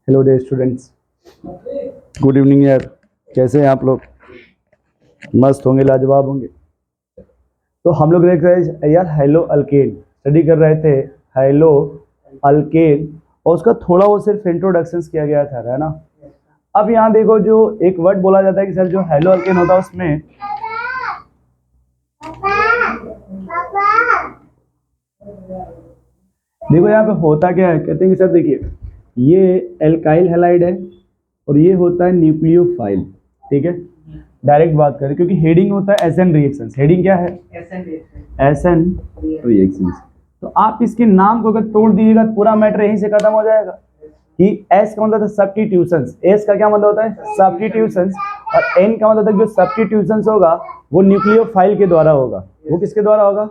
Hello day students, good evening यार। कैसे हैं आप लोग? मस्त होंगे, लाजवाब होंगे। तो हम लोग देख रहे हैं यार हेलो अल्केन, स्टडी कर रहे थे हेलो अल्केन, और उसका थोड़ा वो सिर्फ इंट्रोडक्शंस किया गया था, है ना। अब यहाँ देखो, जो एक वर्ड बोला जाता है कि सर जो हेलो अल्केन होता है उसमें देखो यहाँ पे होता क्या है। कहते हैं कि सर देखिए, ये एल्काइल हैलाइड है और ये होता है न्यूक्लियोफाइल। ठीक है, डायरेक्ट बात करें क्योंकि हेडिंग होता है एसएन रिएक्शंस। हेडिंग क्या है? SN reactions. तो आप इसके नाम को अगर तोड़ दीजिएगा तो पूरा मैटर यहीं से खत्म हो जाएगा कि एस का मतलब था सब्स्टिट्यूशंस। एस का क्या मतलब होता है? सब्स्टिट्यूशंस। और एन का मतलब था जो सब्स्टिट्यूशंस होगा वो न्यूक्लियोफाइल के द्वारा होगा। वो किसके द्वारा होगा?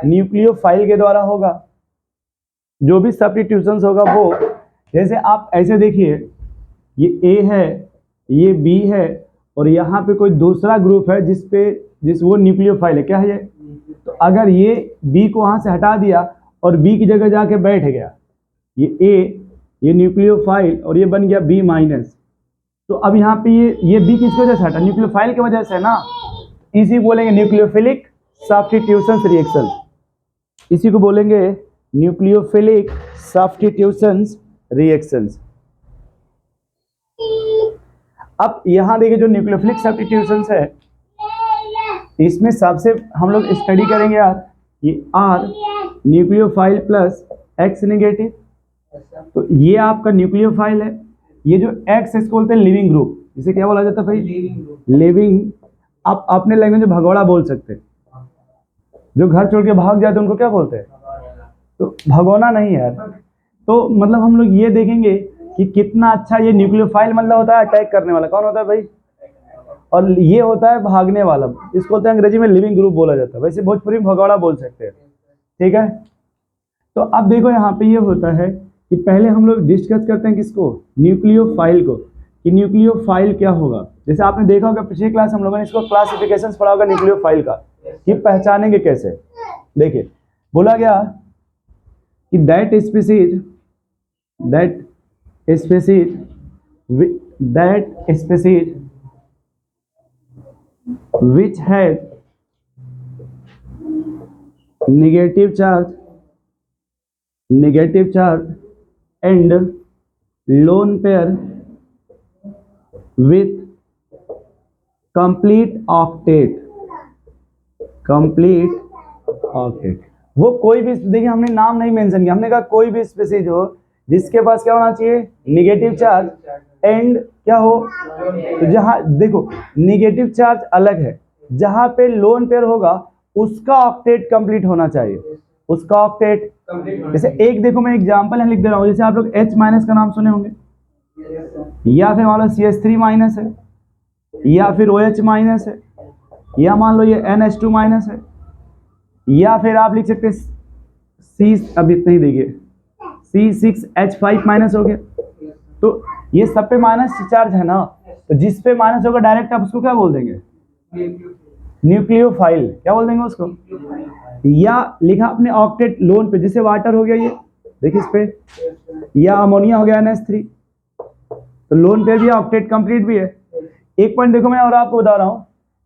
न्यूक्लियोफाइल के द्वारा होगा। जो भी सब्स्टिट्यूशंस होगा वो, जैसे आप ऐसे देखिए, ये ए है, ये बी है, और यहाँ पे कोई दूसरा ग्रुप है जिस वो न्यूक्लियोफाइल है। क्या है ये? तो अगर ये बी को वहाँ से हटा दिया और बी की जगह जाके बैठ गया, ये ए, ये न्यूक्लियोफाइल, और ये बन गया बी माइनस। तो अब यहाँ पे ये बी किसकी वजह से हटा? न्यूक्लियोफाइल की वजह से ना। इसी को बोलेंगे न्यूक्लियोफिलिक सब्स्टिट्यूशंस रिएक्शन। इसी को बोलेंगे न्यूक्लियोफिलिक सब्स्टिट्यूशंस रिएक्शंस। अब यहाँ देखिए, जो न्यूक्लियोफिलिक सब्स्टिट्यूशंस है इसमें सबसे हम लोग स्टडी करेंगे यार ये R nucleophile plus X negative. तो ये आपका न्यूक्लियोफाइल है। ये जो एक्स है इसको बोलते हैं लिविंग ग्रुप। इसे क्या बोला जाता है भाई? लिविंग। आप अपने लैंग्वेज में भगोड़ा बोल सकते हैं। जो घर छोड़ के भाग जाते हैं उनको क्या बोलते हैं? तो भगोना नहीं यार। तो मतलब हम लोग ये देखेंगे कि कितना अच्छा ये न्यूक्लियोफाइल मतलब होता है अटैक करने वाला। कौन होता है भाई? और ये होता है भागने वाला। इसको होता है अंग्रेजी में लिविंग ग्रुप बोला जाता है। वैसे भोजपुरी में भगौड़ा बोल सकते हैं। ठीक है, तो अब देखो यहाँ पे ये होता है कि पहले हम लोग डिस्कस करते हैं किसको? न्यूक्लियोफाइल को, कि न्यूक्लियोफाइल क्या होगा। जैसे आपने देखा होगा पिछली क्लास हम लोगों ने इसको क्लासिफिकेशन पढ़ा होगा न्यूक्लियोफाइल का, कि पहचानेंगे कैसे। देखिए बोला गया कि that species which has negative charge and lone pair with complete octet। वो कोई भी, देखिए हमने नाम नहीं मेंशन किया, हमने कहा कोई भी स्पीसीज हो जिसके पास क्या होना चाहिए? निगेटिव चार्ज एंड क्या हो? तो जहां देखो निगेटिव चार्ज अलग है, जहां पे लोन पेयर होगा उसका ऑक्टेट कंप्लीट होना चाहिए। उसका ऑक्टेट जैसे एक देखो, मैं एग्जांपल लिख दे रहा हूं। जैसे आप लोग H माइनस का नाम सुने होंगे, या फिर मान लो CH3 माइनस है, या फिर OH माइनस है, या मान लो ये NH2 माइनस है, या फिर आप लिख सकते C, अब इतना ही देखिए, C6H5 माइनस हो गया। तो ये सब पे माइनस चार्ज है ना, तो जिस पे माइनस होगा डायरेक्ट आप उसको क्या बोल देंगे? न्यूक्लियोफाइल। क्या बोल देंगे उसको? या लिखा अपने ऑक्टेट लोन पे, जैसे वाटर हो गया ये, देखिए इस पे, या अमोनिया हो गया NH3, तो लोन पे भी ऑक्टेट कंप्लीट भी है। एक पॉइंट देखो, मैं और आपको बता रहा हूं,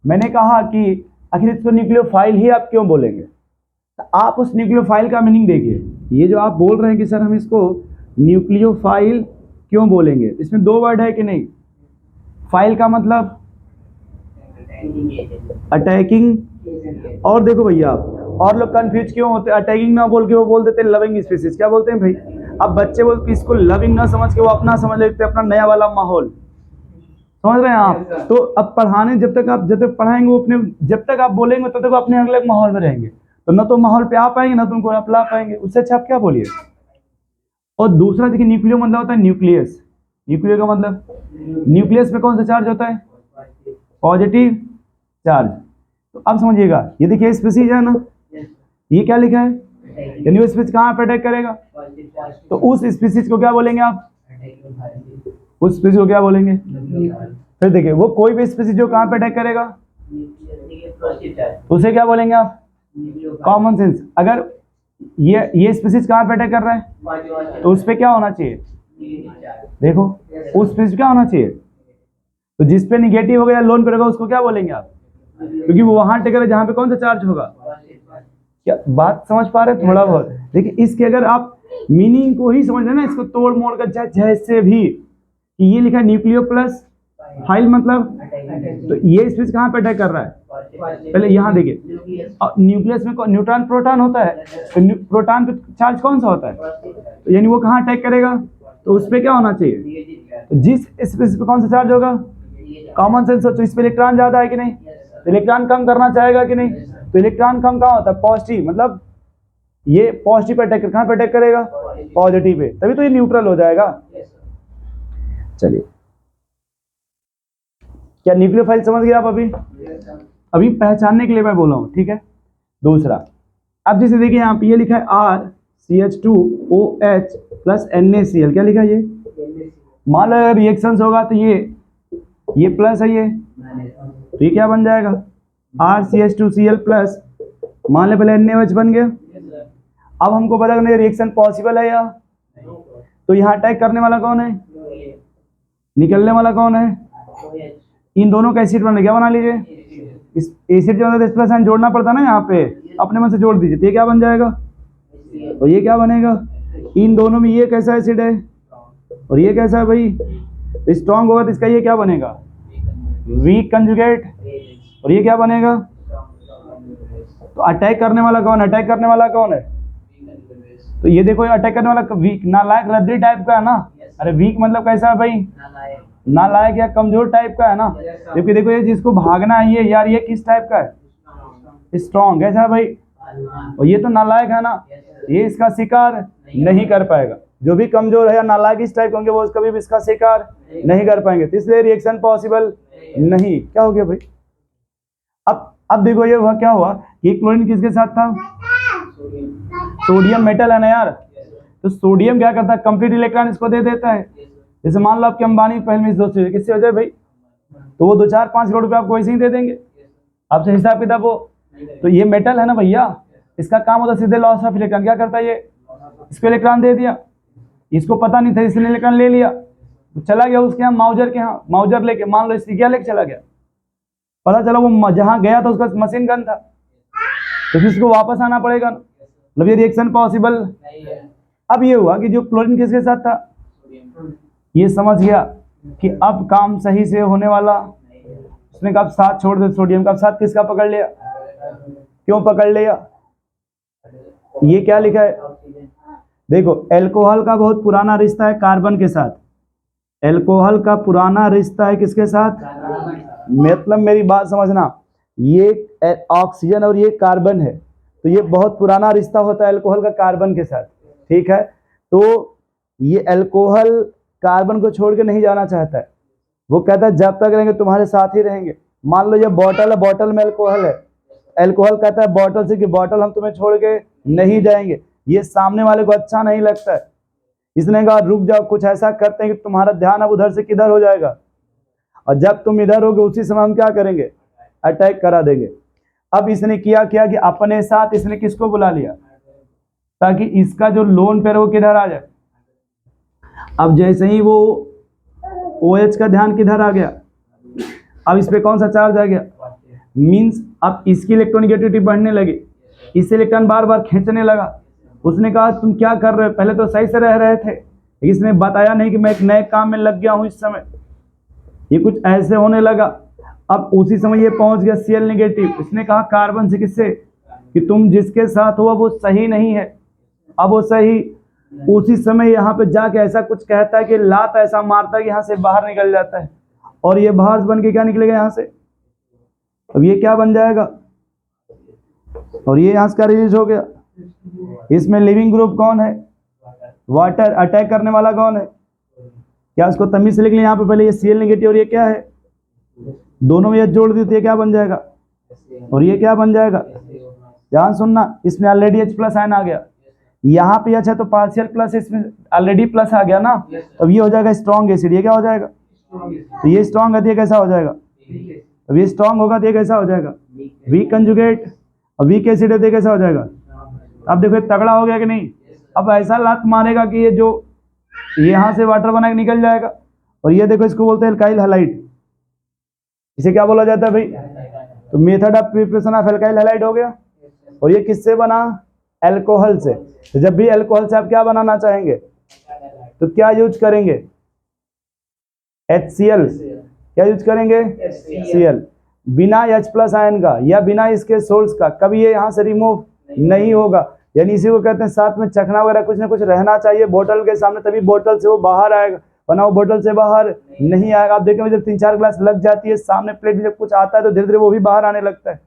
मैंने कहा कि आखिर इसको न्यूक्लियोफाइल ही आप क्यों बोलेंगे। तो आप उस न्यूक्लियोफाइल का मीनिंग देखिए। ये जो आप बोल रहे हैं कि सर हम इसको न्यूक्लियोफाइल क्यों बोलेंगे, इसमें दो वर्ड है कि नहीं? फाइल का मतलब अटैकिंग, और देखो भैया आप और लोग कंफ्यूज क्यों होते हैं? अटैकिंग ना बोल के वो बोल देते हैं लविंग स्पीसीज। क्या बोलते हैं भाई? अब बच्चे बोलते हैं इसको लविंग ना समझ के वो अपना समझ लेते हैं, अपना नया वाला माहौल। समझ रहे हैं आप? तो अब पढ़ाने जब तक पढ़ाएंगे वो अपने, जब तक आप बोलेंगे तब तक अपने अलग माहौल में रहेंगे। तो ना तो माहौल पे आ पाएंगे ना तुमको आप ला पाएंगे। उससे अच्छा आप क्या बोलिए। और दूसरा देखिए, न्यूक्लियो मतलब होता है न्यूक्लियस। न्यूक्लियो का मतलब, न्यूक्लियस में कौन सा चार्ज होता है? Positive charge. तो अब समझिएगा, ये देखिए स्पीसीज है ना, ये क्या लिखा है? यानी वो स्पीसीज कहाँ पे अटैक करेगा? तो उस स्पीसीज को क्या बोलेंगे आप? उस स्पीसीज को क्या बोलेंगे? फिर देखिए, वो कोई भी स्पीसीज जो कहाँ पे अटैक करेगा उसे क्या बोलेंगे आप? Common sense. अगर ये स्पीसीज कहाँ पे अटैक कर रहा है तो उस पर क्या होना चाहिए? देखो उस स्पेस क्या होना चाहिए, तो जिस पे निगेटिव हो गया लोन पे रहेगा उसको क्या बोलेंगे आप, क्योंकि वो वहां टेकर है जहां पे कौन सा चार्ज होगा। क्या बात समझ पा रहे हैं थोड़ा बहुत। देखिए इसके अगर आप मीनिंग को ही समझ रहे ना, इसको तोड़ मोड़ कर जैसे भी, कि ये लिखा है न्यूक्लियो प्लस फाइल मतलब, तो ये स्पेस कहाँ पे अटैक कर रहा है, पहले यहाँ देखिए न्यूक्लियस में न्यूट्रॉन प्रोटॉन होता है, तो प्रोटॉन पे चार्ज कौन सा होता है, तो यानी वो कहाँ अटैक करेगा, तो उस पर क्या होना चाहिए, तो जिस स्पेस पे कौन सा चार्ज होगा, कॉमन सेंस हो, तो इस पे इलेक्ट्रॉन ज्यादा है कि नहीं, तो इलेक्ट्रॉन कम करना चाहेगा कि नहीं, तो इलेक्ट्रॉन कम कहाँ होता है, पॉजिटिव, मतलब ये पॉजिटिव पे अटैक कहाँ पे अटैक करेगा, पॉजिटिव पे, तभी तो ये न्यूट्रल हो जाएगा। चलिए क्या न्यूक्लियोफाइल समझ गए आप, अभी पहचानने के लिए मैं बोला हूँ, ठीक है। दूसरा, अब जैसे देखिए यहाँ पे ये लिखा है RCH2OH प्लस NaCl, क्या लिखा है ये, मान लो अगर रिएक्शन होगा तो ये प्लस है ये, तो ये क्या बन जाएगा RCH2Cl प्लस, मान लो पहले NaOH बन गया। अब हमको पता करना रिएक्शन पॉसिबल है या, तो यहाँ अटैक करने वाला कौन है, निकलने वाला कौन है, इन दोनों का एसिड बना, क्या बना लीजिए, इस एसिड जो होता है प्लस साइन जोड़ना पड़ता है ना, यहाँ पे अपने मन से जोड़ दीजिए, तो ये क्या बन जाएगा, और ये क्या बनेगा, इन दोनों में ये कैसा एसिड है और ये कैसा है भाई, स्ट्रॉन्ग होगा तो इसका ये क्या बनेगा, वीक कंजुगेट, और ये क्या बनेगा, तो अटैक करने वाला कौन है, अटैक करने वाला कौन है, तो ये देखो अटैक करने वाला वीक नालायक रद्दी टाइप का है ना, अरे वीक मतलब कैसा है भाई, नालायक या कमजोर टाइप का है ना, जबकि देखो ये जिसको भागना है ये यार, ये किस टाइप का है, स्ट्रॉन्ग, ऐसा है भाई, और ये तो नालायक है ना, ये इसका शिकार नहीं कर पाएगा, जो भी कमजोर है या नालायक इस टाइप होंगे वो कभी भी इसका शिकार नहीं कर पाएंगे, तो इसलिए रिएक्शन पॉसिबल नहीं। क्या हो गया भाई, अब देखो ये हुआ क्या हुआ, ये क्लोरीन किसके साथ था, सोडियम मेटल है ना यार, तो सोडियम क्या करता है, कंप्लीट इलेक्ट्रॉन इसको दे देता है, जैसे मान लो आपके अंबानी पहले में दोस्त किससे हो जाए भाई, तो वो 2-4-5 करोड़ रुपए आपको ऐसे ही दे देंगे, आपसे हिसाब किताब हो, तो ये मेटल है ना भैया, इसका काम होता है सीधे लॉस ऑफ इलेक्ट्रॉन, क्या करता है ये, इसको इलेक्ट्रॉन दे दिया, इसको पता नहीं था इसने इलेक्ट्रॉन ले लिया, तो चला गया उसके यहाँ माउजर के यहाँ, माउजर लेके मान लो इसकी क्या लेके चला गया, पता चला वो जहाँ गया था उसका मशीन गन था, तो फिर इसको वापस आना पड़ेगा, मतलब ये रिएक्शन पॉसिबल। अब ये हुआ कि जो क्लोरीन किसके साथ था, ये समझ गया कि अब काम सही से होने वाला, उसने कब साथ छोड़ दे, सोडियम का साथ किसका पकड़ लिया, क्यों पकड़ लिया, ये क्या लिखा है, देखो एल्कोहल का बहुत पुराना रिश्ता है कार्बन के साथ, एल्कोहल का पुराना रिश्ता है किसके साथ, मतलब मेरी बात समझना, ये ऑक्सीजन और ये कार्बन है, तो ये बहुत पुराना रिश्ता होता है एल्कोहल का कार्बन के साथ, ठीक है। तो ये एल्कोहल कार्बन को छोड़ के नहीं जाना चाहता है, वो कहता है जब तक रहेंगे तुम्हारे साथ ही रहेंगे। मान लो ये बॉटल है, बॉटल में एल्कोहल है, एल्कोहल कहता है बॉटल से कि बॉटल हम तुम्हें छोड़ के नहीं जाएंगे, ये सामने वाले को अच्छा नहीं लगता है, इसने कहा रुक जाओ, कुछ ऐसा करते हैं कि तुम्हारा ध्यान अब उधर से किधर हो जाएगा, और जब तुम इधर होगे उसी समय हम क्या करेंगे, अटैक करा देंगे। अब इसने किया क्या कि अपने साथ इसने किसको बुला लिया, ताकि इसका जो लोन पेयर वो किधर आ जाए। अब जैसे ही वो OH का ध्यान किधर आ गया, अब इस पे कौन सा चार्ज आ गया, मींस अब इसकी इलेक्ट्रोनेगेटिविटी बढ़ने लगी, इसे इलेक्ट्रॉन बार बार खींचने लगा। उसने कहा तुम क्या कर रहे हो, पहले तो सही से रह रहे थे, इसने बताया नहीं कि मैं एक नए काम में लग गया हूं इस समय, ये कुछ ऐसे होने लगा। अब उसी समय ये पहुंच गया Cl नेगेटिव, इसने कहा कार्बन से किससे कि तुम जिसके साथ हो वो सही नहीं है, अब वो सही, उसी समय यहाँ पे जाके ऐसा कुछ कहता है कि लात ऐसा मारता है कि यहाँ से बाहर निकल जाता है, और ये बाहर बन के क्या निकलेगा यहाँ से, अब ये क्या बन जाएगा, और ये यहाँ से रिलीज हो गया। इसमें लिविंग ग्रुप कौन है, वाटर, अटैक करने वाला कौन है, क्या उसको तमीज से लिख लिया यहाँ पे, पहले ये Cl नेगेटिव और ये क्या है, दोनों में ये जोड़ दी तो ये क्या बन जाएगा, और ये क्या बन जाएगा, ध्यान सुनना, इसमें ऑलरेडी H प्लस आयन आ गया, यहाँ पे अच्छा तो पार्शियल प्लस, इसमें ऑलरेडी प्लस आ गया ना, अब ये हो जाएगा स्ट्रॉन्ग एसिड, ये क्या हो जाएगा, तो ये स्ट्रॉन्ग है तो ये कैसा हो जाएगा, अब ये स्ट्रॉन्ग होगा तो ये कैसा हो जाएगा, वीक कंजुगेट, और वीक एसिड है तो ये कैसा हो जाएगा। अब देखो तगड़ा हो गया कि नहीं, अब ऐसा लात मारेगा कि ये जो ये यहाँ से वाटर बना के निकल जाएगा। और ये देखो इसको बोलते हैं एल्काइल हैलाइड। इसे क्या बोला जाता है भाई? तो method of preparation of alkyl halide हो गया। और ये किससे बना? अल्कोहल से। तो जब भी अल्कोहल से आप क्या बनाना चाहेंगे तो क्या यूज करेंगे? HCl। क्या यूज करेंगे? Cl। बिना H+ आयन का या बिना इसके सोर्स का कभी ये यहाँ से रिमूव नहीं होगा। यानी इसी को कहते हैं साथ में चखना वगैरह कुछ ना कुछ रहना चाहिए बोतल के सामने, तभी बोतल से वो बाहर आएगा, वरना वो बोतल से बाहर नहीं आएगा। आप देखेंगे जब 3-4 ग्लास लग जाती है सामने प्लेट में, जब कुछ आता है तो धीरे धीरे वो भी बाहर आने लगता है।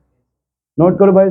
नोट करो भाई।